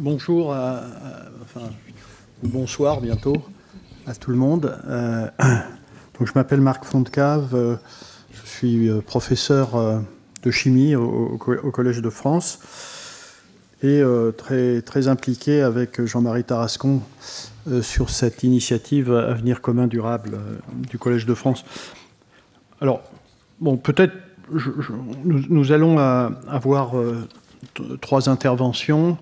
bonjour, enfin, bonsoir bientôt à tout le monde. Donc, je m'appelle Marc Fontcave, je suis professeur de chimie au Collège de France et très impliqué avec Jean-Marie Tarascon sur cette initiative Avenir commun durable du Collège de France. Alors, bon, peut-être nous allons avoir trois interventions.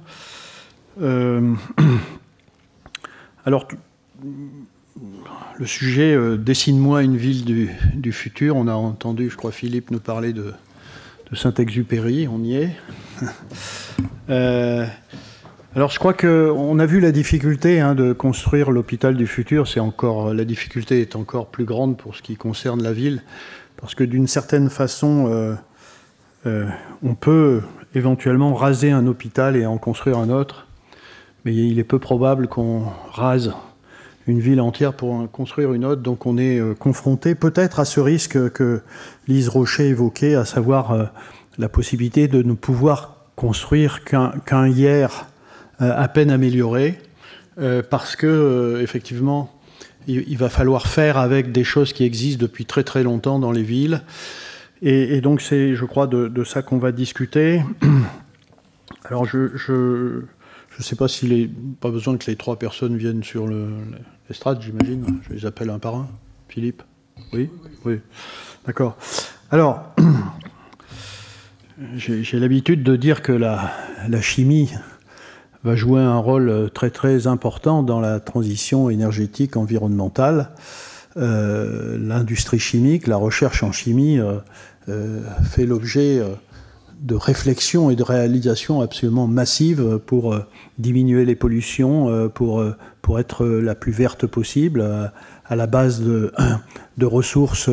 Alors, le sujet dessine-moi une ville du futur. On a entendu, je crois, Philippe nous parler de Saint-Exupéry. On y est. Alors, je crois qu'on a vu la difficulté de construire l'hôpital du futur. La difficulté est encore plus grande pour ce qui concerne la ville, parce que d'une certaine façon, on peut éventuellement raser un hôpital et en construire un autre, mais il est peu probable qu'on rase une ville entière pour en construire une autre. Donc on est confronté peut-être à ce risque que Lise Rocher évoquait, à savoir la possibilité de ne pouvoir construire qu'un hier à peine amélioré, parce que effectivement il va falloir faire avec des choses qui existent depuis très très longtemps dans les villes. Et donc c'est, je crois, de ça qu'on va discuter. Alors je sais pas s'il n'est pas besoin que les trois personnes viennent sur l'estrade, j'imagine. Je les appelle un par un. Philippe ? Oui ? Oui. D'accord. Alors, j'ai l'habitude de dire que la chimie va jouer un rôle très très important dans la transition énergétique environnementale. L'industrie chimique, la recherche en chimie fait l'objet de réflexions et de réalisations absolument massives pour diminuer les pollutions, pour être la plus verte possible, à la base de ressources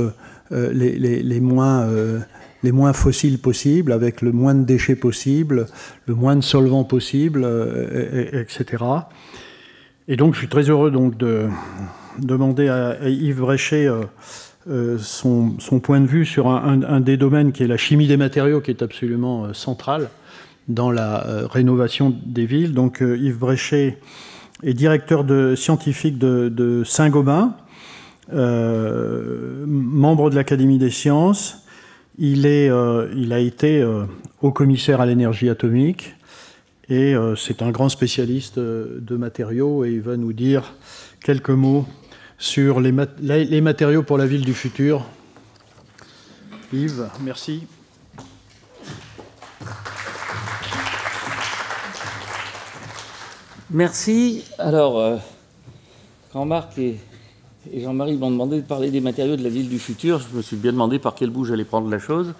les moins fossiles possibles, avec le moins de déchets possible, le moins de solvants possible, etc. Et donc je suis très heureux donc de demander à Yves Bréchet son point de vue sur un des domaines qui est la chimie des matériaux, qui est absolument central dans la rénovation des villes. Donc Yves Bréchet est directeur scientifique de Saint-Gobain, membre de l'Académie des sciences. Il a été haut-commissaire à l'énergie atomique et c'est un grand spécialiste de matériaux, et il va nous dire quelques mots sur les matériaux pour la ville du futur. Yves, merci. Merci. Alors, quand Marc et Jean-Marie m'ont demandé de parler des matériaux de la ville du futur, je me suis bien demandé par quel bout j'allais prendre la chose.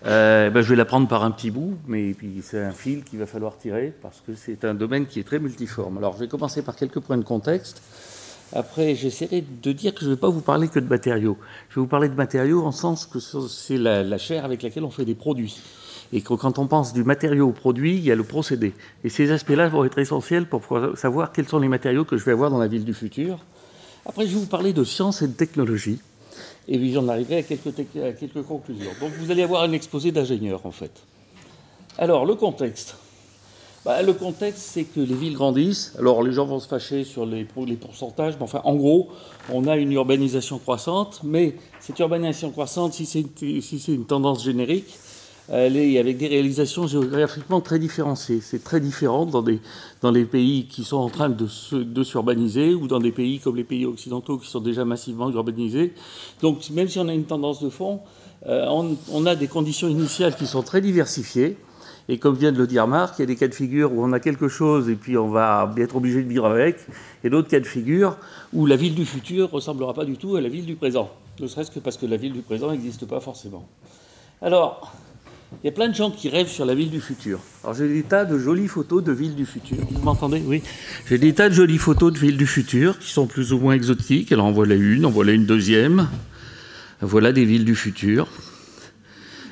Je vais la prendre par un petit bout, mais puis c'est un fil qu'il va falloir tirer, parce que c'est un domaine qui est très multiforme. Alors, je vais commencer par quelques points de contexte. Après, j'essaierai de dire que je ne vais pas vous parler que de matériaux. Je vais vous parler de matériaux en sens que c'est la chair avec laquelle on fait des produits. Et que quand on pense du matériau au produit, il y a le procédé. Et ces aspects-là vont être essentiels pour savoir quels sont les matériaux que je vais avoir dans la ville du futur. Après, je vais vous parler de science et de technologie. Et puis, j'en arriverai à quelques conclusions. Donc, vous allez avoir un exposé d'ingénieurs, en fait. Alors, le contexte. Le contexte, c'est que les villes grandissent. Alors, les gens vont se fâcher sur les pourcentages, mais enfin, en gros, on a une urbanisation croissante. Mais cette urbanisation croissante, si c'est une tendance générique, elle est avec des réalisations géographiquement très différenciées. C'est très différent dans les pays qui sont en train de s'urbaniser, ou dans des pays comme les pays occidentaux qui sont déjà massivement urbanisés. Donc, même si on a une tendance de fond, on a des conditions initiales qui sont très diversifiées. Et comme vient de le dire Marc, il y a des cas de figure où on a quelque chose et puis on va être obligé de vivre avec, et d'autres cas de figure où la ville du futur ne ressemblera pas du tout à la ville du présent, ne serait-ce que parce que la ville du présent n'existe pas forcément. Alors, il y a plein de gens qui rêvent sur la ville du futur. Alors j'ai des tas de jolies photos de villes du futur. Vous m'entendez ? Oui. J'ai des tas de jolies photos de villes du futur qui sont plus ou moins exotiques. Alors en voilà une deuxième. Voilà des villes du futur.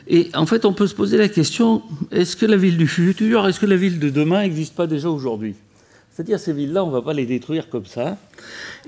Et en fait, on peut se poser la question, est-ce que la ville du futur, est-ce que la ville de demain n'existe pas déjà aujourd'hui ? C'est-à-dire ces villes-là, on ne va pas les détruire comme ça.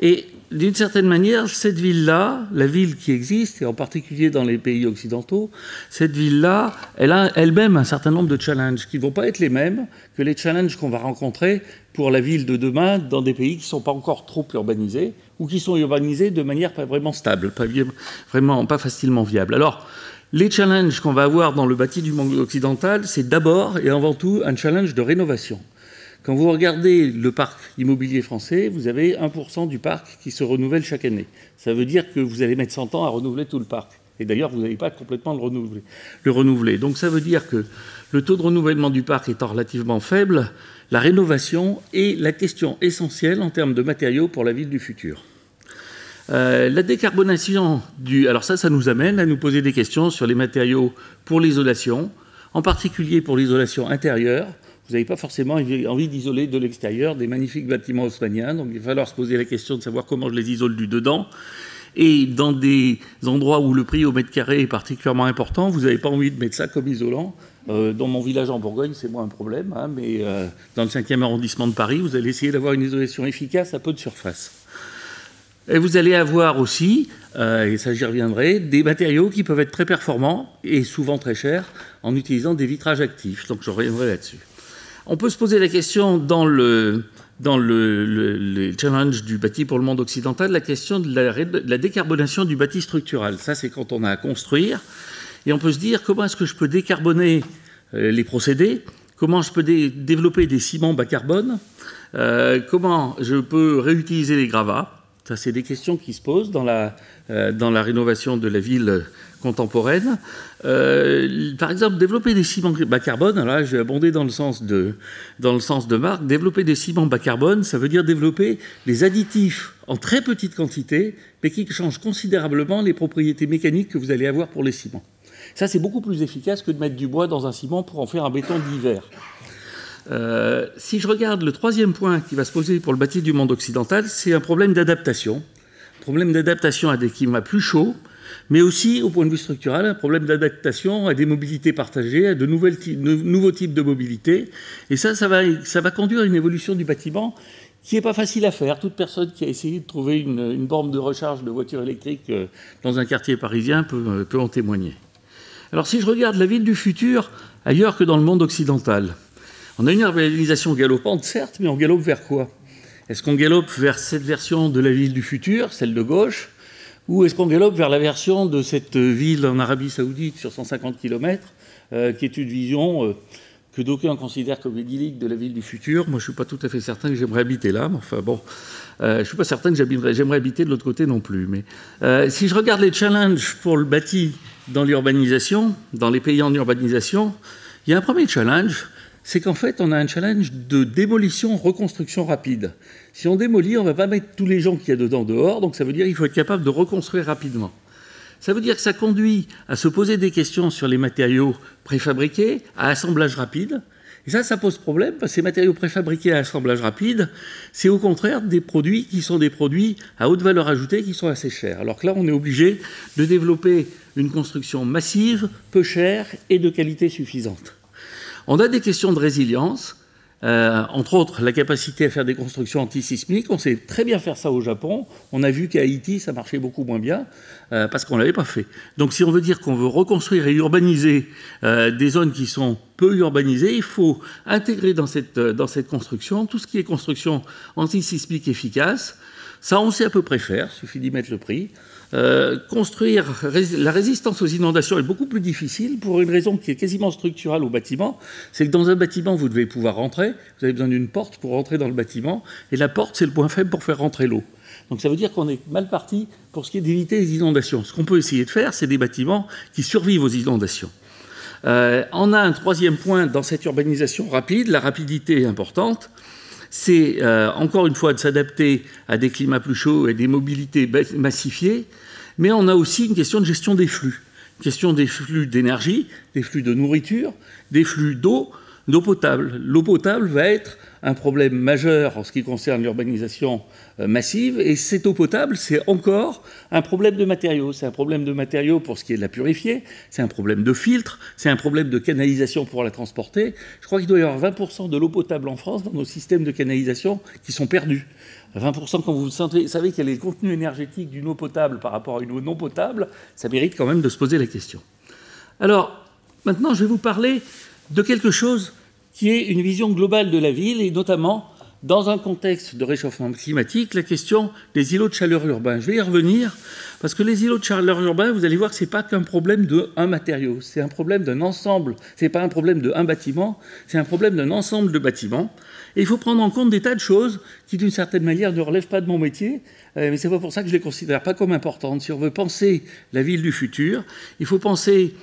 Et d'une certaine manière, cette ville-là, la ville qui existe, et en particulier dans les pays occidentaux, cette ville-là, elle a elle-même un certain nombre de challenges qui ne vont pas être les mêmes que les challenges qu'on va rencontrer pour la ville de demain dans des pays qui ne sont pas encore trop urbanisés ou qui sont urbanisés de manière pas vraiment stable, pas facilement viable. Alors, les challenges qu'on va avoir dans le bâti du monde occidental, c'est d'abord et avant tout un challenge de rénovation. Quand vous regardez le parc immobilier français, vous avez 1% du parc qui se renouvelle chaque année. Ça veut dire que vous allez mettre 100 ans à renouveler tout le parc. Et d'ailleurs, vous n'allez pas complètement le renouveler. Donc ça veut dire que le taux de renouvellement du parc étant relativement faible, la rénovation est la question essentielle en termes de matériaux pour la ville du futur. La décarbonation alors ça nous amène à nous poser des questions sur les matériaux pour l'isolation, en particulier pour l'isolation intérieure. Vous n'avez pas forcément envie d'isoler de l'extérieur des magnifiques bâtiments haussmanniens, donc il va falloir se poser la question de savoir comment je les isole du dedans. Et dans des endroits où le prix au mètre carré est particulièrement important, vous n'avez pas envie de mettre ça comme isolant. Dans mon village en Bourgogne, c'est moins un problème, hein, mais dans le 5e arrondissement de Paris, vous allez essayer d'avoir une isolation efficace à peu de surface. Et vous allez avoir aussi, et ça j'y reviendrai, des matériaux qui peuvent être très performants et souvent très chers en utilisant des vitrages actifs. Donc je reviendrai là-dessus. On peut se poser la question dans le challenge du bâti pour le monde occidental, la question de la décarbonation du bâti structural. Ça, c'est quand on a à construire. Et on peut se dire, comment est-ce que je peux décarboner les procédés? Comment je peux développer des ciments bas carbone? Comment je peux réutiliser les gravats? Ça, c'est des questions qui se posent dans la rénovation de la ville contemporaine. Par exemple, développer des ciments bas carbone, alors là, je vais abonder dans le sens de Marc, développer des ciments bas carbone, ça veut dire développer des additifs en très petite quantité, mais qui changent considérablement les propriétés mécaniques que vous allez avoir pour les ciments. Ça, c'est beaucoup plus efficace que de mettre du bois dans un ciment pour en faire un béton d'hiver. Si je regarde le troisième point qui va se poser pour le bâti du monde occidental, c'est un problème d'adaptation. Problème d'adaptation à des climats plus chauds, mais aussi, au point de vue structural, un problème d'adaptation à des mobilités partagées, à de nouveaux types de mobilité. Et ça va conduire à une évolution du bâtiment qui n'est pas facile à faire. Toute personne qui a essayé de trouver une borne de recharge de voiture électrique dans un quartier parisien peut en témoigner. Alors si je regarde la ville du futur ailleurs que dans le monde occidental, on a une urbanisation galopante, certes, mais on galope vers quoi? Est-ce qu'on galope vers cette version de la ville du futur, celle de gauche, ou est-ce qu'on galope vers la version de cette ville en Arabie Saoudite sur 150 km, qui est une vision que d'aucuns considèrent comme idyllique de la ville du futur? Moi, je ne suis pas tout à fait certain que j'aimerais habiter là, mais enfin bon, je ne suis pas certain que j'aimerais habiter de l'autre côté non plus. Mais si je regarde les challenges pour le bâti dans l'urbanisation, dans les pays en urbanisation, il y a un premier challenge, c'est qu'en fait, on a un challenge de démolition-reconstruction rapide. Si on démolit, on ne va pas mettre tous les gens qu'il y a dedans dehors, donc ça veut dire qu'il faut être capable de reconstruire rapidement. Ça veut dire que ça conduit à se poser des questions sur les matériaux préfabriqués, à assemblage rapide. Et ça pose problème, parce que ces matériaux préfabriqués à assemblage rapide, c'est au contraire des produits qui sont des produits à haute valeur ajoutée qui sont assez chers. Alors que là, on est obligé de développer une construction massive, peu chère et de qualité suffisante. On a des questions de résilience, entre autres la capacité à faire des constructions antisismiques. On sait très bien faire ça au Japon. On a vu qu'à Haïti, ça marchait beaucoup moins bien parce qu'on ne l'avait pas fait. Donc si on veut dire qu'on veut reconstruire et urbaniser des zones qui sont peu urbanisées, il faut intégrer dans cette construction tout ce qui est construction antisismique efficace. Ça, on sait à peu près faire, il suffit d'y mettre le prix. Construire la résistance aux inondations est beaucoup plus difficile pour une raison qui est quasiment structurale au bâtiment, c'est que dans un bâtiment, vous devez pouvoir rentrer, vous avez besoin d'une porte pour rentrer dans le bâtiment, et la porte, c'est le point faible pour faire rentrer l'eau. Donc ça veut dire qu'on est mal parti pour ce qui est d'éviter les inondations. Ce qu'on peut essayer de faire, c'est des bâtiments qui survivent aux inondations. On a un troisième point dans cette urbanisation rapide, la rapidité est importante. C'est encore une fois de s'adapter à des climats plus chauds et des mobilités massifiées, mais on a aussi une question de gestion des flux. Question des flux d'énergie, des flux de nourriture, des flux d'eau. d'eau potable. L'eau potable va être un problème majeur en ce qui concerne l'urbanisation massive, et cette eau potable, c'est encore un problème de matériaux. C'est un problème de matériaux pour ce qui est de la purifier, c'est un problème de filtre, c'est un problème de canalisation pour la transporter. Je crois qu'il doit y avoir 20% de l'eau potable en France dans nos systèmes de canalisation qui sont perdus. 20%, quand vous savez quel est le contenu énergétique d'une eau potable par rapport à une eau non potable, ça mérite quand même de se poser la question. Alors, maintenant, je vais vous parler de quelque chose qui est une vision globale de la ville, et notamment, dans un contexte de réchauffement climatique, la question des îlots de chaleur urbains. Je vais y revenir, parce que les îlots de chaleur urbains, vous allez voir que ce n'est pas qu'un problème d'un matériau, c'est un problème d'un ensemble. Ce n'est pas un problème d'un bâtiment, c'est un problème d'un ensemble de bâtiments. Et il faut prendre en compte des tas de choses qui, d'une certaine manière, ne relèvent pas de mon métier, mais ce n'est pas pour ça que je ne les considère pas comme importantes. Si on veut penser la ville du futur, il faut penser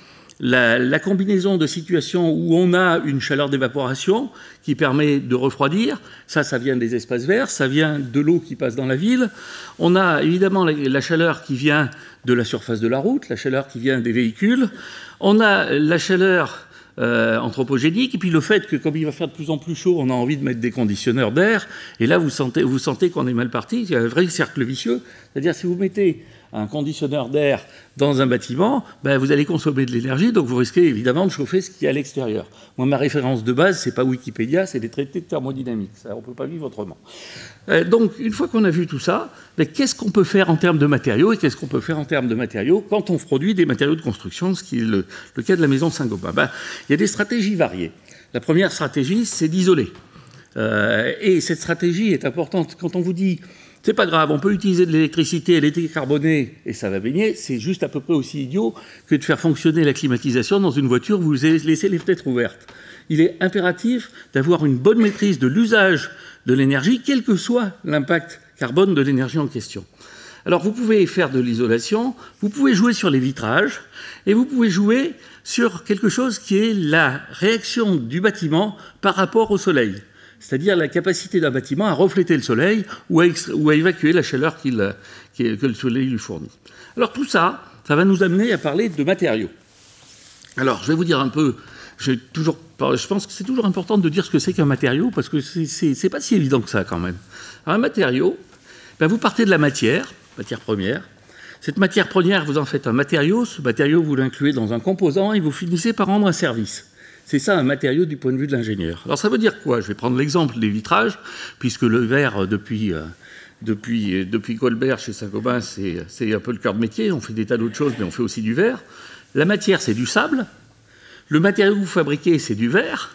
la combinaison de situations où on a une chaleur d'évaporation qui permet de refroidir, ça vient des espaces verts, ça vient de l'eau qui passe dans la ville. On a évidemment la chaleur qui vient de la surface de la route, la chaleur qui vient des véhicules. On a la chaleur anthropogénique, et puis le fait que, comme il va faire de plus en plus chaud, on a envie de mettre des conditionneurs d'air, et là vous sentez qu'on est mal parti. Il y a un vrai cercle vicieux, c'est-à-dire si vous mettez un conditionneur d'air dans un bâtiment, vous allez consommer de l'énergie, donc vous risquez évidemment de chauffer ce qui est à l'extérieur. Moi, ma référence de base, c'est pas Wikipédia, c'est les traités de thermodynamique. Ça, on ne peut pas vivre autrement. Donc, une fois qu'on a vu tout ça, qu'est-ce qu'on peut faire en termes de matériaux, et qu'est-ce qu'on peut faire en termes de matériaux quand on produit des matériaux de construction, ce qui est le cas de la maison Saint-Gobain. Il y a des stratégies variées. La première stratégie, c'est d'isoler. Et cette stratégie est importante. Quand on vous dit c'est pas grave, on peut utiliser de l'électricité, elle est décarbonée et ça va baigner, c'est juste à peu près aussi idiot que de faire fonctionner la climatisation dans une voiture où vous laissez les fenêtres ouvertes. Il est impératif d'avoir une bonne maîtrise de l'usage de l'énergie, quel que soit l'impact carbone de l'énergie en question. Alors vous pouvez faire de l'isolation, vous pouvez jouer sur les vitrages, et vous pouvez jouer sur quelque chose qui est la réaction du bâtiment par rapport au soleil. C'est-à-dire la capacité d'un bâtiment à refléter le soleil ou à évacuer la chaleur que le soleil lui fournit. Alors tout ça, ça va nous amener à parler de matériaux. Alors je vais vous dire un peu, je pense que c'est toujours important de dire ce que c'est qu'un matériau, parce que c'est pas si évident que ça quand même. Alors, un matériau, vous partez de la matière première. Cette matière première, vous en faites un matériau, ce matériau vous l'incluez dans un composant et vous finissez par rendre un service. C'est ça un matériau du point de vue de l'ingénieur. Alors ça veut dire quoi? Je vais prendre l'exemple des vitrages, puisque le verre, depuis Colbert chez Saint-Gobain, c'est un peu le cœur de métier. On fait des tas d'autres choses, mais on fait aussi du verre. La matière, c'est du sable. Le matériau que vous fabriquez, c'est du verre.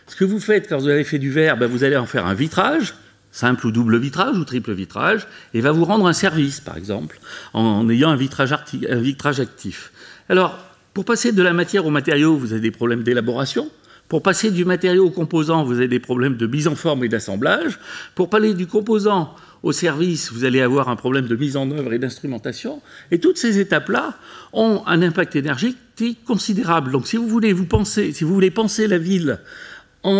Ce que vous faites quand vous avez fait du verre, vous allez en faire un vitrage, simple ou double vitrage ou triple vitrage, et va vous rendre un service, par exemple, en ayant un vitrage actif. Alors, pour passer de la matière au matériau, vous avez des problèmes d'élaboration. Pour passer du matériau au composant, vous avez des problèmes de mise en forme et d'assemblage. Pour passer du composant au service, vous allez avoir un problème de mise en œuvre et d'instrumentation. Et toutes ces étapes-là ont un impact énergétique considérable. Donc si vous voulez penser la ville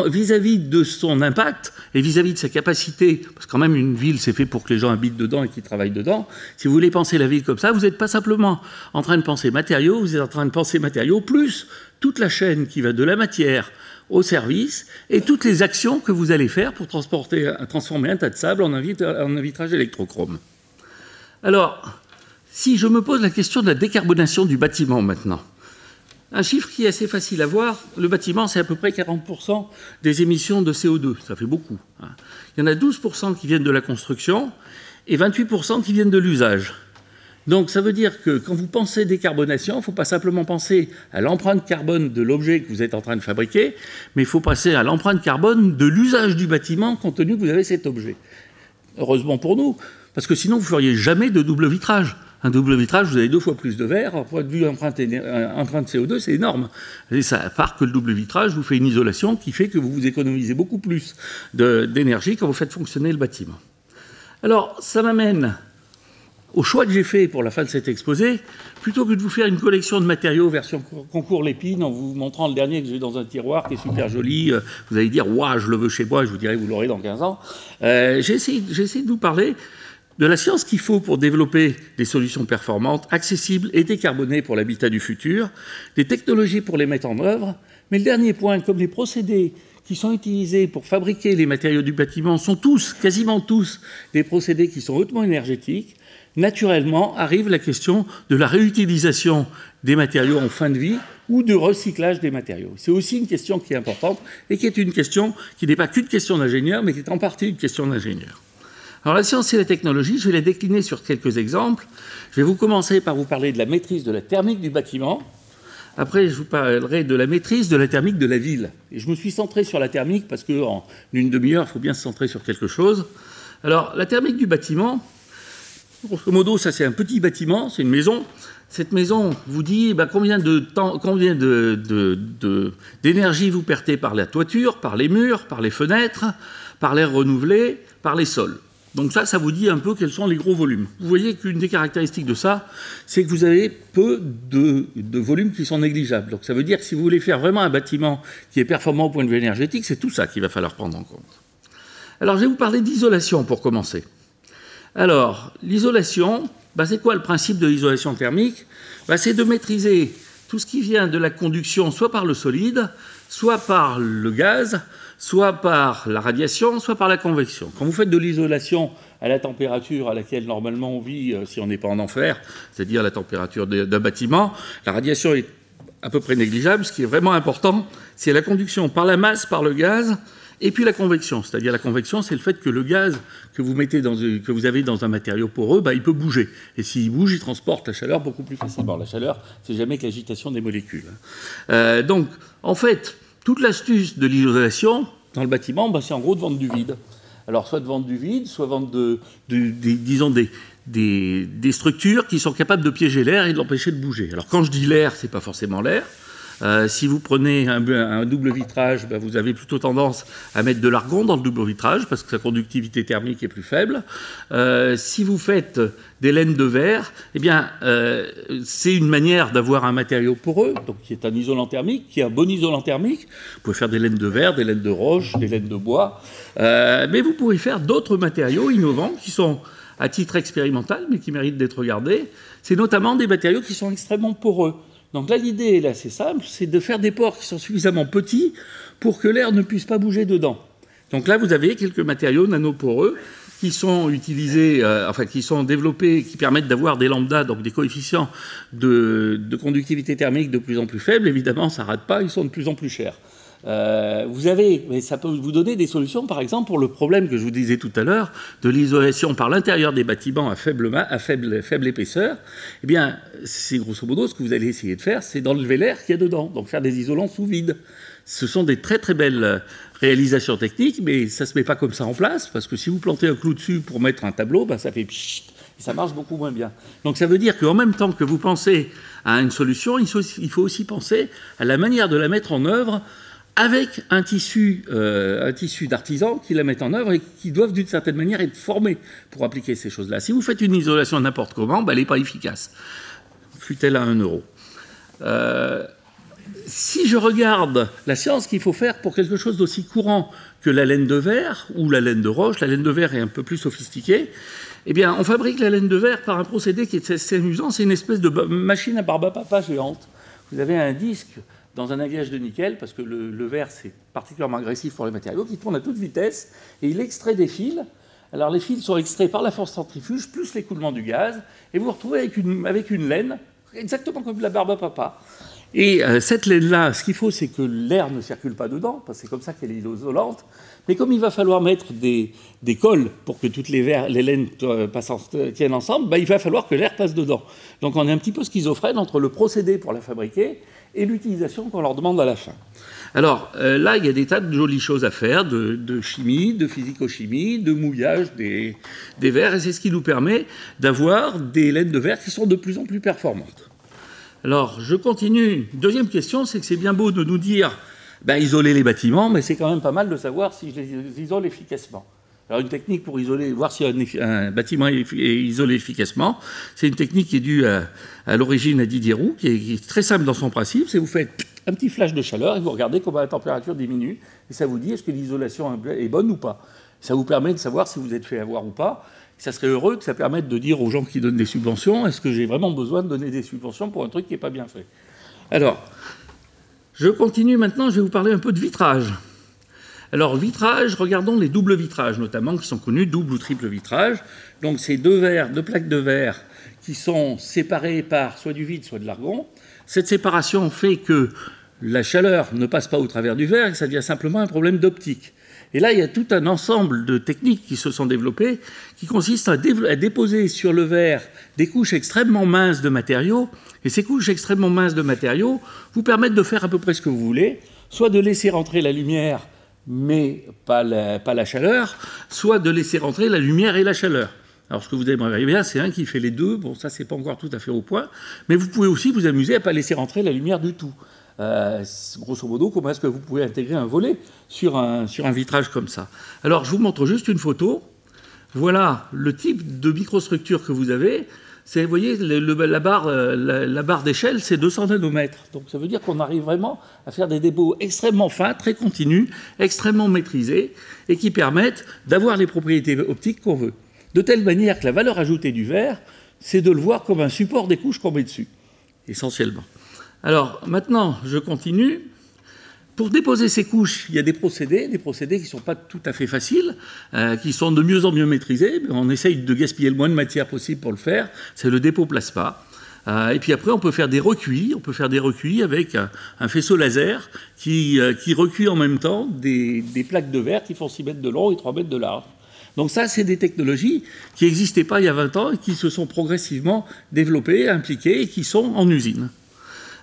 vis-à-vis de son impact et vis-à-vis de sa capacité, parce que quand même une ville c'est fait pour que les gens habitent dedans et qu'ils travaillent dedans, si vous voulez penser la ville comme ça, vous n'êtes pas simplement en train de penser matériaux, vous êtes en train de penser matériaux plus toute la chaîne qui va de la matière au service et toutes les actions que vous allez faire pour transformer un tas de sable en un vitrage électrochrome. Alors, si je me pose la question de la décarbonation du bâtiment maintenant, un chiffre qui est assez facile à voir, le bâtiment, c'est à peu près 40% des émissions de CO2. Ça fait beaucoup. Il y en a 12% qui viennent de la construction et 28% qui viennent de l'usage. Donc ça veut dire que quand vous pensez décarbonation, il ne faut pas simplement penser à l'empreinte carbone de l'objet que vous êtes en train de fabriquer, mais il faut passer à l'empreinte carbone de l'usage du bâtiment compte tenu que vous avez cet objet. Heureusement pour nous, parce que sinon vous ne feriez jamais de double vitrage. Un double vitrage, vous avez 2 fois plus de verre. Point de vue empreinte CO2, c'est énorme. Et ça, à part que le double vitrage vous fait une isolation qui fait que vous vous économisez beaucoup plus d'énergie quand vous faites fonctionner le bâtiment. Alors, ça m'amène au choix que j'ai fait pour la fin de cet exposé. Plutôt que de vous faire une collection de matériaux version concours Lépine, en vous montrant le dernier que j'ai dans un tiroir qui est super joli, vous allez dire « Ouah, je le veux chez moi », je vous dirai « Vous l'aurez dans 15 ans ». J'ai essayé de vous parler de la science qu'il faut pour développer des solutions performantes, accessibles et décarbonées pour l'habitat du futur, des technologies pour les mettre en œuvre, Mais le dernier point, comme les procédés qui sont utilisés pour fabriquer les matériaux du bâtiment sont tous, quasiment tous, des procédés qui sont hautement énergétiques, naturellement arrive la question de la réutilisation des matériaux en fin de vie ou de recyclage des matériaux. C'est aussi une question qui est importante et qui est une question qui n'est pas qu'une question d'ingénieur, mais qui est en partie une question d'ingénieur. Alors la science et la technologie, je vais la décliner sur quelques exemples. Je vais vous commencer par vous parler de la maîtrise de la thermique du bâtiment. Après, je vous parlerai de la maîtrise de la thermique de la ville. Et je me suis centré sur la thermique parce qu'en une demi-heure, il faut bien se centrer sur quelque chose. Alors, la thermique du bâtiment, grosso modo, ça c'est un petit bâtiment, c'est une maison. Cette maison vous dit combien d'énergie vous perdez par la toiture, par les murs, par les fenêtres, par l'air renouvelé, par les sols. Donc ça vous dit un peu quels sont les gros volumes. Vous voyez qu'une des caractéristiques de ça, c'est que vous avez peu de volumes qui sont négligeables. Donc ça veut dire que si vous voulez faire vraiment un bâtiment qui est performant au point de vue énergétique, c'est tout ça qu'il va falloir prendre en compte. Alors je vais vous parler d'isolation pour commencer. Alors l'isolation, c'est quoi le principe de l'isolation thermique? C'est de maîtriser tout ce qui vient de la conduction soit par le solide, soit par le gaz, soit par la radiation, soit par la convection. Quand vous faites de l'isolation à la température à laquelle normalement on vit si on n'est pas en enfer, c'est-à-dire la température d'un bâtiment, la radiation est à peu près négligeable. Ce qui est vraiment important, c'est la conduction par la masse, par le gaz, et puis la convection. C'est-à-dire la convection, c'est le fait que le gaz que vous avez dans un matériau poreux, il peut bouger. Et s'il bouge, il transporte la chaleur beaucoup plus facilement. La chaleur, c'est jamais que l'agitation des molécules. Donc, en fait, toute l'astuce de l'isolation dans le bâtiment, c'est en gros de vendre du vide. Alors, soit de vendre du vide, soit vendre des structures qui sont capables de piéger l'air et de l'empêcher de bouger. Alors, quand je dis l'air, c'est pas forcément l'air. Si vous prenez un double vitrage, vous avez plutôt tendance à mettre de l'argon dans le double vitrage parce que sa conductivité thermique est plus faible. Si vous faites des laines de verre, c'est une manière d'avoir un matériau poreux, donc qui est un isolant thermique, qui est un bon isolant thermique. Vous pouvez faire des laines de verre, des laines de roche, des laines de bois, mais vous pouvez faire d'autres matériaux innovants qui sont à titre expérimental, mais qui méritent d'être regardés. C'est notamment des matériaux qui sont extrêmement poreux. Donc là, l'idée est assez simple, c'est de faire des pores qui sont suffisamment petits pour que l'air ne puisse pas bouger dedans. Donc là, vous avez quelques matériaux nanoporeux qui sont utilisés, qui sont développés, qui permettent d'avoir des lambdas, donc des coefficients de conductivité thermique de plus en plus faibles. Évidemment, ça ne rate pas, ils sont de plus en plus chers. Mais ça peut vous donner des solutions, par exemple, pour le problème que je vous disais tout à l'heure, de l'isolation par l'intérieur des bâtiments à faible épaisseur. C'est grosso modo ce que vous allez essayer de faire, c'est d'enlever l'air qu'il y a dedans, donc faire des isolants sous vide. Ce sont des très très belles réalisations techniques, mais ça ne se met pas comme ça en place, parce que si vous plantez un clou dessus pour mettre un tableau, ça fait pchit, et ça marche beaucoup moins bien. Donc ça veut dire qu'en même temps que vous pensez à une solution, il faut aussi penser à la manière de la mettre en œuvre avec un tissu d'artisans qui la mettent en œuvre et qui doivent d'une certaine manière être formés pour appliquer ces choses-là. Si vous faites une isolation n'importe comment, elle n'est pas efficace, fût-elle à 1 euro. Si je regarde la science qu'il faut faire pour quelque chose d'aussi courant que la laine de verre ou la laine de roche, la laine de verre est un peu plus sophistiquée, on fabrique la laine de verre par un procédé qui est assez amusant, c'est une espèce de machine à barbe à papa géante. Vous avez un disque dans un alliage de nickel, parce que le verre, c'est particulièrement agressif pour les matériaux, qui tourne à toute vitesse, et il extrait des fils. Alors les fils sont extraits par la force centrifuge, plus l'écoulement du gaz, et vous vous retrouvez avec une laine, exactement comme la barbe à papa. Et cette laine-là, ce qu'il faut, c'est que l'air ne circule pas dedans, parce que c'est comme ça qu'elle est isolante, mais comme il va falloir mettre des cols pour que toutes les laines tiennent ensemble, il va falloir que l'air passe dedans. Donc on est un petit peu schizophrène entre le procédé pour la fabriquer et l'utilisation qu'on leur demande à la fin. Alors là, il y a des tas de jolies choses à faire, de chimie, de physico-chimie, de mouillage des verres, et c'est ce qui nous permet d'avoir des laines de verre qui sont de plus en plus performantes. Alors, je continue. Deuxième question, c'est que c'est bien beau de nous dire isoler les bâtiments, mais c'est quand même pas mal de savoir si je les isole efficacement. Alors, une technique pour isoler, voir si un bâtiment est isolé efficacement, c'est une technique qui est due à l'origine à Didier Roux, qui est très simple dans son principe, c'est vous faites un petit flash de chaleur et vous regardez comment la température diminue, et ça vous dit est-ce que l'isolation est bonne ou pas. Ça vous permet de savoir si vous êtes fait avoir ou pas. Ça serait heureux que ça permette de dire aux gens qui donnent des subventions, est-ce que j'ai vraiment besoin de donner des subventions pour un truc qui n'est pas bien fait? Alors, Je continue maintenant, je vais vous parler un peu de vitrage. Alors, vitrage, regardons les doubles vitrages, notamment, qui sont connus, double ou triple vitrage. Donc, c'est deux plaques de verre qui sont séparées par soit du vide, soit de l'argon. Cette séparation fait que la chaleur ne passe pas au travers du verre et ça devient simplement un problème d'optique. Et là, il y a tout un ensemble de techniques qui se sont développées qui consistent à déposer sur le verre des couches extrêmement minces de matériaux. Et ces couches extrêmement minces de matériaux vous permettent de faire à peu près ce que vous voulez, soit de laisser rentrer la lumière, mais pas la chaleur, soit de laisser rentrer la lumière et la chaleur. Alors, ce que vous aimeriez bien, c'est un qui fait les deux. Bon, ça, c'est pas encore tout à fait au point. Mais vous pouvez aussi vous amuser à ne pas laisser rentrer la lumière du tout. Grosso modo, comment est-ce que vous pouvez intégrer un volet sur un vitrage comme ça? Alors, je vous montre juste une photo. Voilà le type de microstructure que vous avez. Vous voyez, la barre d'échelle, c'est 200 nanomètres. Donc, ça veut dire qu'on arrive vraiment à faire des dépôts extrêmement fins, très continus, extrêmement maîtrisés, et qui permettent d'avoir les propriétés optiques qu'on veut. De telle manière que la valeur ajoutée du verre, c'est de le voir comme un support des couches qu'on met dessus, essentiellement. Alors, maintenant, je continue. Pour déposer ces couches, il y a des procédés qui ne sont pas tout à fait faciles, qui sont de mieux en mieux maîtrisés. Mais on essaye de gaspiller le moins de matière possible pour le faire. C'est le dépôt plasma. Et puis après, on peut faire des recuits. On peut faire des recuits avec un faisceau laser qui recuit en même temps des plaques de verre qui font 6 mètres de long et 3 mètres de large. Donc ça, c'est des technologies qui n'existaient pas il y a 20 ans et qui se sont progressivement développées, impliquées et qui sont en usine.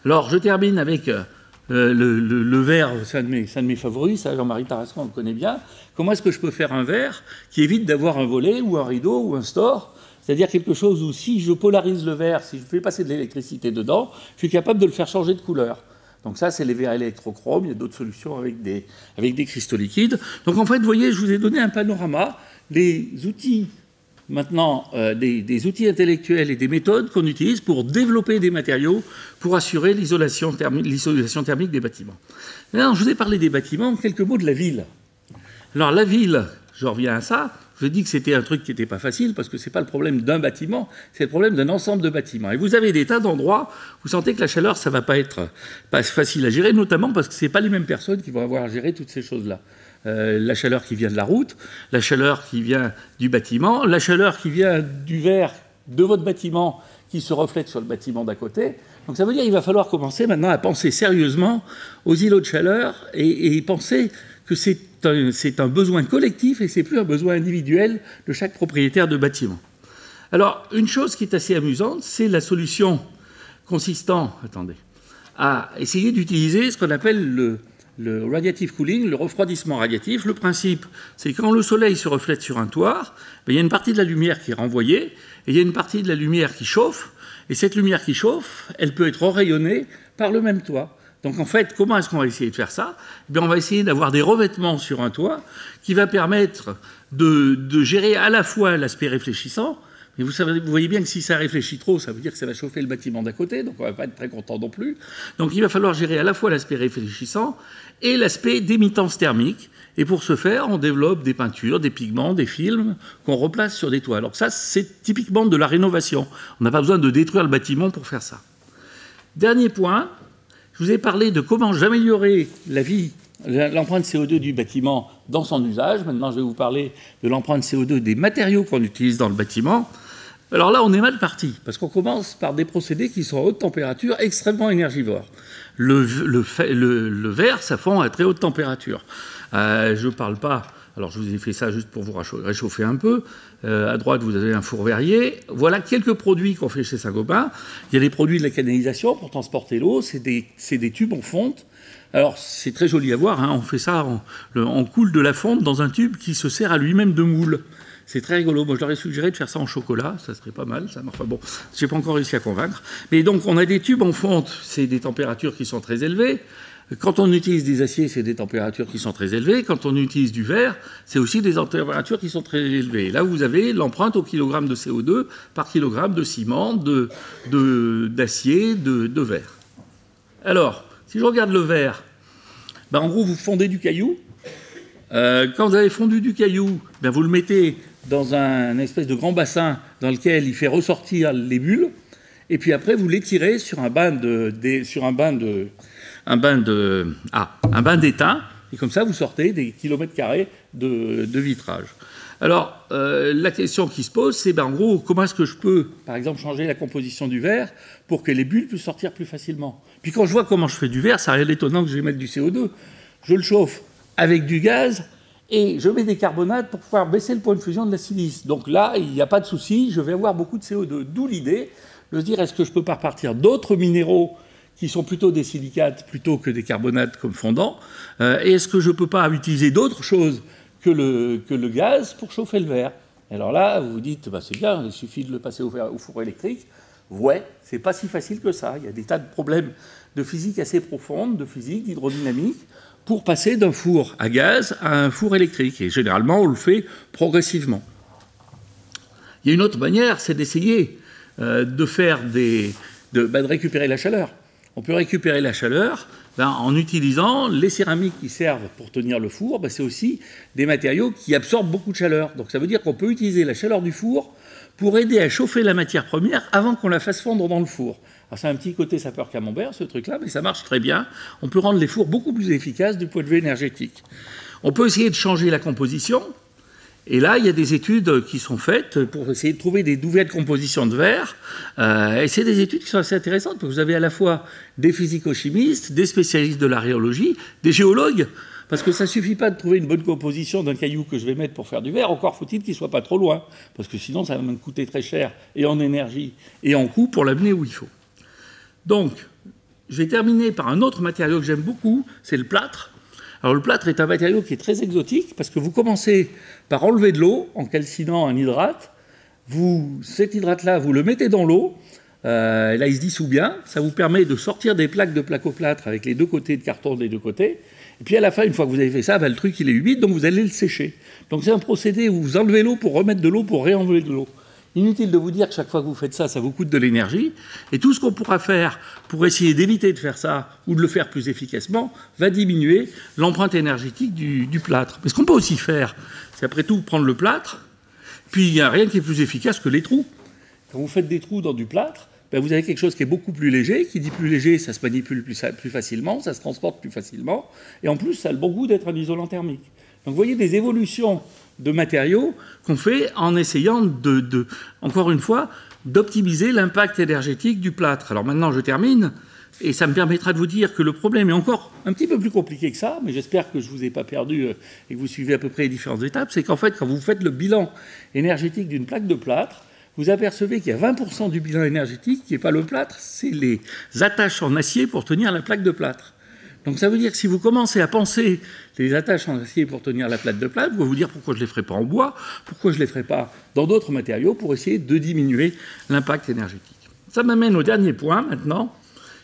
Alors, je termine avec le verre, c'est un de mes favoris, ça, Jean-Marie Tarascon, on le connaît bien. Comment est-ce que je peux faire un verre qui évite d'avoir un volet ou un rideau ou un store? C'est-à-dire quelque chose où si je polarise le verre, si je fais passer de l'électricité dedans, je suis capable de le faire changer de couleur. Donc ça, c'est les verres électrochromes. Il y a d'autres solutions avec des cristaux liquides. Donc en fait, vous voyez, je vous ai donné un panorama. Les outils, maintenant, des outils intellectuels et des méthodes qu'on utilise pour développer des matériaux pour assurer l'isolation thermique des bâtiments. Maintenant, je vous ai parlé des bâtiments, quelques mots de la ville. Alors la ville, je reviens à ça. Je dis que c'était un truc qui n'était pas facile parce que ce n'est pas le problème d'un bâtiment, c'est le problème d'un ensemble de bâtiments. Et vous avez des tas d'endroits où vous sentez que la chaleur, ça ne va pas être facile à gérer, notamment parce que ce n'est pas les mêmes personnes qui vont avoir à gérer toutes ces choses-là. La chaleur qui vient de la route, la chaleur qui vient du bâtiment, la chaleur qui vient du verre de votre bâtiment qui se reflète sur le bâtiment d'à côté. Donc ça veut dire qu'il va falloir commencer maintenant à penser sérieusement aux îlots de chaleur et penser que c'est un besoin collectif et c'est plus un besoin individuel de chaque propriétaire de bâtiment. Alors, une chose qui est assez amusante, c'est la solution consistant, à essayer d'utiliser ce qu'on appelle le radiative cooling, le refroidissement radiatif. Le principe, c'est que quand le soleil se reflète sur un toit, il y a une partie de la lumière qui est renvoyée et il y a une partie de la lumière qui chauffe. Et cette lumière qui chauffe, elle peut être rayonnée par le même toit. Donc en fait, comment est-ce qu'on va essayer de faire ça? Eh bien, on va essayer d'avoir des revêtements sur un toit qui va permettre de gérer à la fois l'aspect réfléchissant, mais vous voyez bien que si ça réfléchit trop, ça veut dire que ça va chauffer le bâtiment d'à côté, donc on ne va pas être très content non plus. Donc il va falloir gérer à la fois l'aspect réfléchissant et l'aspect d'émittance thermique. Et pour ce faire, on développe des peintures, des pigments, des films qu'on replace sur des toits. Alors ça, c'est typiquement de la rénovation. On n'a pas besoin de détruire le bâtiment pour faire ça. Dernier point. Je vous ai parlé de comment j'améliorais l'empreinte CO2 du bâtiment dans son usage. Maintenant, je vais vous parler de l'empreinte CO2 des matériaux qu'on utilise dans le bâtiment. Alors là, on est mal parti, parce qu'on commence par des procédés qui sont à haute température, extrêmement énergivores. Le verre, ça fond à très haute température. Je ne parle pas... Alors, je vous ai fait ça juste pour vous réchauffer un peu. À droite, vous avez un four verrier. Voilà quelques produits qu'on fait chez Saint-Gobain. Il y a des produits de la canalisation pour transporter l'eau. C'est des tubes en fonte. Alors, c'est très joli à voir. Hein. On fait ça, on coule de la fonte dans un tube qui se sert à lui-même de moule. C'est très rigolo. Moi, je leur ai suggéré de faire ça en chocolat. Ça serait pas mal. Enfin bon, je n'ai pas encore réussi à convaincre. Mais donc, on a des tubes en fonte. C'est des températures qui sont très élevées. Quand on utilise des aciers, c'est des températures qui sont très élevées. Quand on utilise du verre, c'est aussi des températures qui sont très élevées. Et là, vous avez l'empreinte au kilogramme de CO2 par kilogramme de ciment, d'acier, de verre. Alors, si je regarde le verre, en gros, vous fondez du caillou. Quand vous avez fondu du caillou, vous le mettez dans un espèce de grand bassin dans lequel il fait ressortir les bulles. et puis après vous l'étirez sur un bain d'étain, et comme ça vous sortez des kilomètres carrés de vitrage. Alors, la question qui se pose, c'est en gros, comment est-ce que je peux, par exemple, changer la composition du verre pour que les bulles puissent sortir plus facilement. Puis quand je vois comment je fais du verre, ça n'a rien d'étonnant que je vais mettre du CO2. Je le chauffe avec du gaz et je mets des carbonates pour pouvoir baisser le point de fusion de la silice. Donc là, il n'y a pas de souci, je vais avoir beaucoup de CO2. D'où l'idée de se dire, est-ce que je peux pas repartir d'autres minéraux qui sont plutôt des silicates plutôt que des carbonates comme fondants, et est-ce que je ne peux pas utiliser d'autres choses que le gaz pour chauffer le verre. Alors là, vous vous dites, c'est bien, il suffit de le passer au four électrique. Ouais, c'est pas si facile que ça. Il y a des tas de problèmes de physique assez profondes, de physique, d'hydrodynamique, pour passer d'un four à gaz à un four électrique. Et généralement, on le fait progressivement. Il y a une autre manière, c'est d'essayer de récupérer la chaleur. On peut récupérer la chaleur en utilisant les céramiques qui servent pour tenir le four. C'est aussi des matériaux qui absorbent beaucoup de chaleur. Donc ça veut dire qu'on peut utiliser la chaleur du four pour aider à chauffer la matière première avant qu'on la fasse fondre dans le four. Alors c'est un petit côté sapeur camembert, ce truc-là, mais ça marche très bien. On peut rendre les fours beaucoup plus efficaces du point de vue énergétique. On peut essayer de changer la composition. Et là, il y a des études qui sont faites pour essayer de trouver des nouvelles compositions de verre. Et c'est des études qui sont assez intéressantes, parce que vous avez à la fois des physico-chimistes, des spécialistes de la rhéologie, des géologues, parce que ça ne suffit pas de trouver une bonne composition d'un caillou que je vais mettre pour faire du verre, encore faut-il qu'il ne soit pas trop loin, parce que sinon ça va me coûter très cher, et en énergie, et en coût, pour l'amener où il faut. Donc, je vais terminer par un autre matériau que j'aime beaucoup, c'est le plâtre. Alors le plâtre est un matériau qui est très exotique parce que vous commencez par enlever de l'eau en calcinant un hydrate. Cet hydrate-là, vous le mettez dans l'eau. Là, il se dissout bien. Ça vous permet de sortir des plaques de placo-plâtre avec les deux côtés de carton des deux côtés. Et puis à la fin, une fois que vous avez fait ça, le truc il est humide, donc vous allez le sécher. Donc c'est un procédé où vous enlevez l'eau pour remettre de l'eau pour réenlever de l'eau. Inutile de vous dire que chaque fois que vous faites ça, ça vous coûte de l'énergie. Et tout ce qu'on pourra faire pour essayer d'éviter de faire ça ou de le faire plus efficacement va diminuer l'empreinte énergétique du plâtre. Mais ce qu'on peut aussi faire, c'est après tout prendre le plâtre, puis il n'y a rien qui est plus efficace que les trous. Quand vous faites des trous dans du plâtre, vous avez quelque chose qui est beaucoup plus léger. Qui dit plus léger, ça se manipule plus facilement, ça se transporte plus facilement. Et en plus, ça a le bon goût d'être un isolant thermique. Donc vous voyez des évolutions de matériaux qu'on fait en essayant encore une fois, d'optimiser l'impact énergétique du plâtre. Alors maintenant, je termine, et ça me permettra de vous dire que le problème est encore un petit peu plus compliqué que ça, mais j'espère que je ne vous ai pas perdu et que vous suivez à peu près les différentes étapes. C'est qu'en fait, quand vous faites le bilan énergétique d'une plaque de plâtre, vous apercevez qu'il y a 20% du bilan énergétique qui n'est pas le plâtre, c'est les attaches en acier pour tenir la plaque de plâtre. Donc ça veut dire que si vous commencez à penser les attaches en acier pour tenir la plaque de plâtre, vous allez vous dire pourquoi je ne les ferai pas en bois, pourquoi je ne les ferai pas dans d'autres matériaux pour essayer de diminuer l'impact énergétique. Ça m'amène au dernier point maintenant,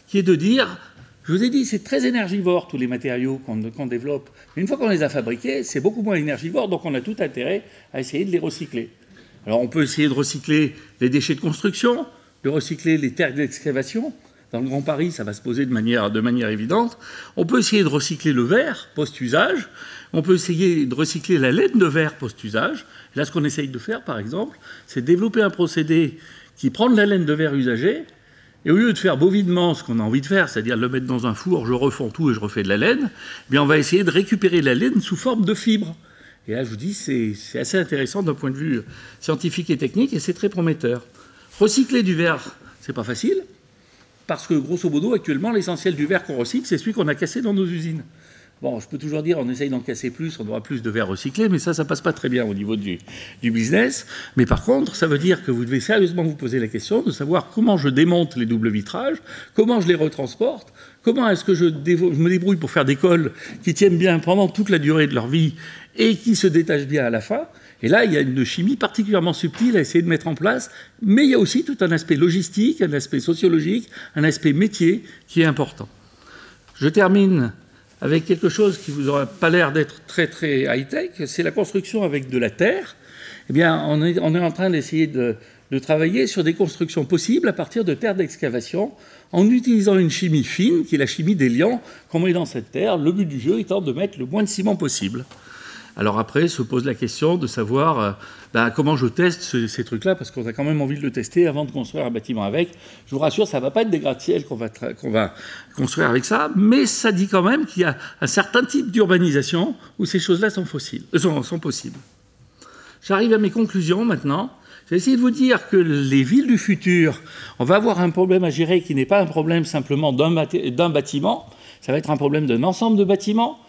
qui est de dire, je vous ai dit, c'est très énergivore tous les matériaux qu'on développe, mais une fois qu'on les a fabriqués, c'est beaucoup moins énergivore, donc on a tout intérêt à essayer de les recycler. Alors on peut essayer de recycler les déchets de construction, de recycler les terres d'excavation. Dans le Grand Paris, ça va se poser de manière évidente. On peut essayer de recycler le verre post-usage. On peut essayer de recycler la laine de verre post-usage. Là, ce qu'on essaye de faire, par exemple, c'est de développer un procédé qui prend de la laine de verre usagée, et au lieu de faire bovidement ce qu'on a envie de faire, c'est-à-dire le mettre dans un four, je refonds tout et je refais de la laine, on va essayer de récupérer la laine sous forme de fibres. Et là, je vous dis, c'est assez intéressant d'un point de vue scientifique et technique, et c'est très prometteur. Recycler du verre, c'est pas facile. Parce que, grosso modo, actuellement, l'essentiel du verre qu'on recycle, c'est celui qu'on a cassé dans nos usines. Bon, je peux toujours dire, on essaye d'en casser plus, on aura plus de verre recyclé, mais ça passe pas très bien au niveau du business. Mais par contre, ça veut dire que vous devez sérieusement vous poser la question de savoir comment je démonte les doubles vitrages, comment je les retransporte, comment est-ce que je me débrouille pour faire des cols qui tiennent bien pendant toute la durée de leur vie et qui se détachent bien à la fin. Et là, il y a une chimie particulièrement subtile à essayer de mettre en place, mais il y a aussi tout un aspect logistique, un aspect sociologique, un aspect métier qui est important. Je termine avec quelque chose qui vous aura pas l'air d'être très très high-tech, c'est la construction avec de la terre. Eh bien, on est en train d'essayer de travailler sur des constructions possibles à partir de terres d'excavation, en utilisant une chimie fine, qui est la chimie des liants qu'on met dans cette terre, le but du jeu étant de mettre le moins de ciment possible. Alors après, se pose la question de savoir comment je teste ces trucs-là, parce qu'on a quand même envie de le tester avant de construire un bâtiment avec. Je vous rassure, ça ne va pas être des gratte-ciel qu'on va construire avec ça, mais ça dit quand même qu'il y a un certain type d'urbanisation où ces choses-là sont possibles. J'arrive à mes conclusions maintenant. Je vais essayer de vous dire que les villes du futur, on va avoir un problème à gérer qui n'est pas un problème simplement d'un bâtiment, ça va être un problème d'un ensemble de bâtiments,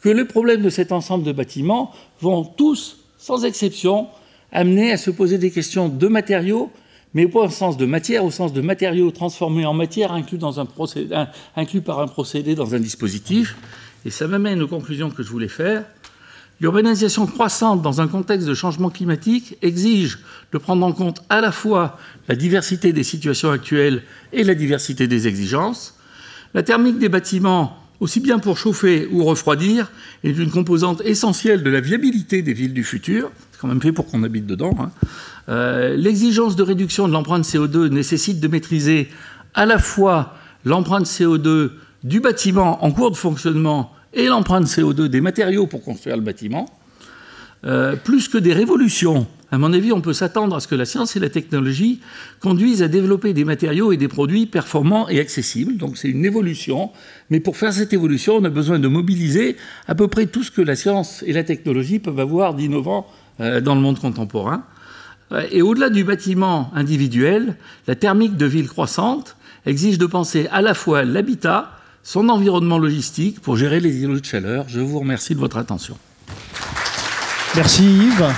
que les problèmes de cet ensemble de bâtiments vont tous, sans exception, amener à se poser des questions de matériaux, mais pas au sens de matière, au sens de matériaux transformés en matière, inclus par un procédé dans un dispositif. Et ça m'amène aux conclusions que je voulais faire. L'urbanisation croissante dans un contexte de changement climatique exige de prendre en compte à la fois la diversité des situations actuelles et la diversité des exigences. La thermique des bâtiments, aussi bien pour chauffer ou refroidir, est une composante essentielle de la viabilité des villes du futur. C'est quand même fait pour qu'on habite dedans. L'exigence de réduction de l'empreinte CO2 nécessite de maîtriser à la fois l'empreinte CO2 du bâtiment en cours de fonctionnement et l'empreinte CO2 des matériaux pour construire le bâtiment. Plus que des révolutions, à mon avis, on peut s'attendre à ce que la science et la technologie conduisent à développer des matériaux et des produits performants et accessibles. Donc c'est une évolution. Mais pour faire cette évolution, on a besoin de mobiliser à peu près tout ce que la science et la technologie peuvent avoir d'innovant dans le monde contemporain. Et au-delà du bâtiment individuel, la thermique de ville croissante exige de penser à la fois l'habitat, son environnement logistique pour gérer les îlots de chaleur. Je vous remercie de votre attention. Merci Yves.